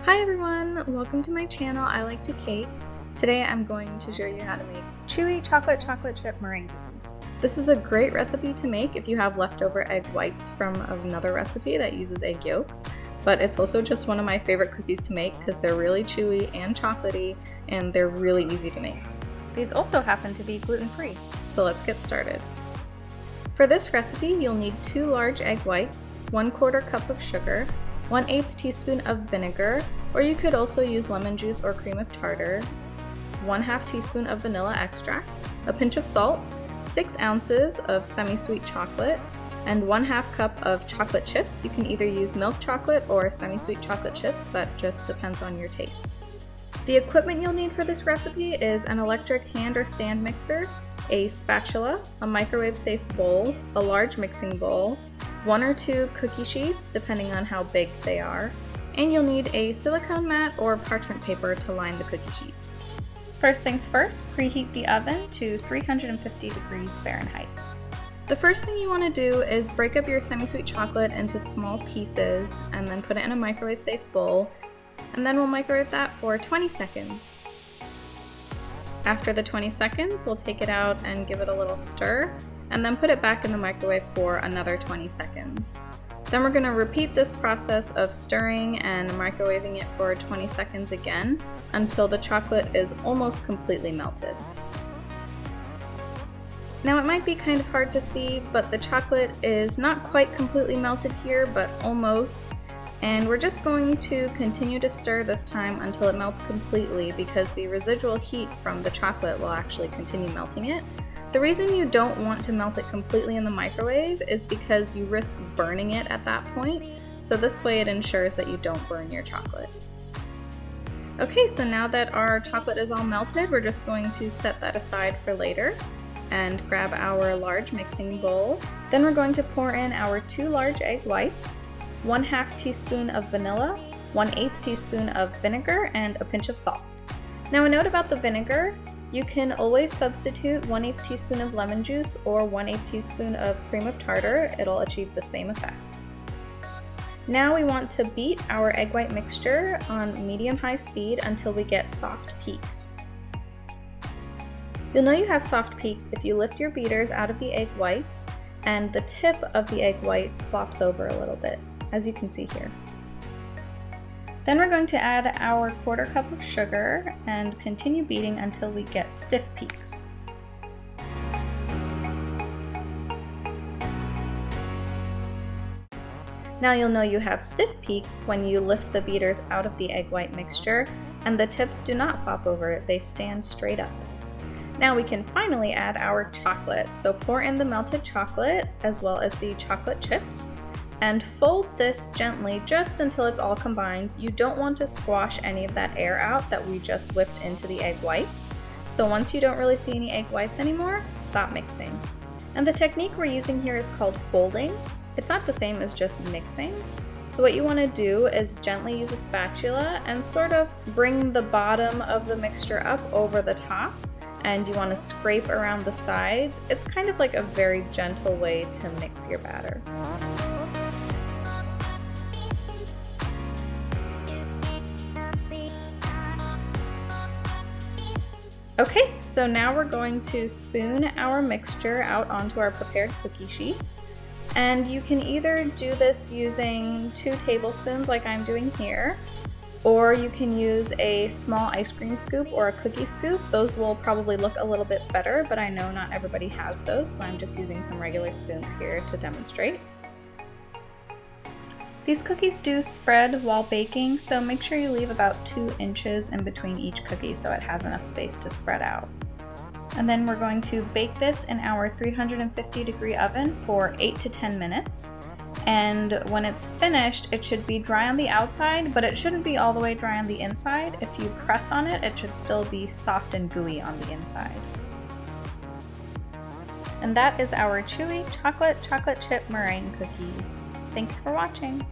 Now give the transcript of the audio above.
Hi everyone, welcome to my channel. I like to cake. Today I'm going to show you how to make chewy chocolate chip meringue cookies. This is a great recipe to make if you have leftover egg whites from another recipe that uses egg yolks, but it's also just one of my favorite cookies to make because they're really chewy and chocolatey and they're really easy to make. These also happen to be gluten-free, so let's get started. For this recipe, you'll need 2 large egg whites, 1/4 cup of sugar, 1/8 teaspoon of vinegar, or you could also use lemon juice or cream of tartar, 1/2 teaspoon of vanilla extract, a pinch of salt, 6 ounces of semi-sweet chocolate, and 1/2 cup of chocolate chips. You can either use milk chocolate or semi-sweet chocolate chips, that just depends on your taste. The equipment you'll need for this recipe is an electric hand or stand mixer, a spatula, a microwave-safe bowl, a large mixing bowl, 1 or 2 cookie sheets depending on how big they are, and you'll need a silicone mat or parchment paper to line the cookie sheets. First things first, preheat the oven to 350 degrees Fahrenheit. The first thing you want to do is break up your semi-sweet chocolate into small pieces and then put it in a microwave-safe bowl, and then we'll microwave that for 20 seconds. After the 20 seconds, we'll take it out and give it a little stir, and then put it back in the microwave for another 20 seconds. Then we're going to repeat this process of stirring and microwaving it for 20 seconds again until the chocolate is almost completely melted. Now it might be kind of hard to see, but the chocolate is not quite completely melted here, but almost. And we're just going to continue to stir this time until it melts completely because the residual heat from the chocolate will actually continue melting it. The reason you don't want to melt it completely in the microwave is because you risk burning it at that point, so this way it ensures that you don't burn your chocolate. Okay, so now that our chocolate is all melted, we're just going to set that aside for later and grab our large mixing bowl. Then we're going to pour in our 2 large egg whites, 1/2 teaspoon of vanilla, 1/8 teaspoon of vinegar, and a pinch of salt. Now a note about the vinegar, you can always substitute 1/8 teaspoon of lemon juice or 1/8 teaspoon of cream of tartar. It'll achieve the same effect. Now we want to beat our egg white mixture on medium-high speed until we get soft peaks. You'll know you have soft peaks if you lift your beaters out of the egg whites and the tip of the egg white flops over a little bit, as you can see here. Then we're going to add our 1/4 cup of sugar and continue beating until we get stiff peaks. Now you'll know you have stiff peaks when you lift the beaters out of the egg white mixture and the tips do not flop over, they stand straight up. Now we can finally add our chocolate, so pour in the melted chocolate as well as the chocolate chips and fold this gently just until it's all combined. You don't want to squash any of that air out that we just whipped into the egg whites. So once you don't really see any egg whites anymore, stop mixing. And the technique we're using here is called folding. It's not the same as just mixing. So what you want to do is gently use a spatula and sort of bring the bottom of the mixture up over the top, and you want to scrape around the sides. It's kind of like a very gentle way to mix your batter. Okay, so now we're going to spoon our mixture out onto our prepared cookie sheets. And you can either do this using 2 tablespoons like I'm doing here, or you can use a small ice cream scoop or a cookie scoop. Those will probably look a little bit better, but I know not everybody has those, so I'm just using some regular spoons here to demonstrate. These cookies do spread while baking, so make sure you leave about 2 inches in between each cookie so it has enough space to spread out. And then we're going to bake this in our 350 degree oven for 8 to 10 minutes. And when it's finished, it should be dry on the outside, but it shouldn't be all the way dry on the inside. If you press on it, it should still be soft and gooey on the inside. And that is our chewy chocolate chip meringue cookies. Thanks for watching.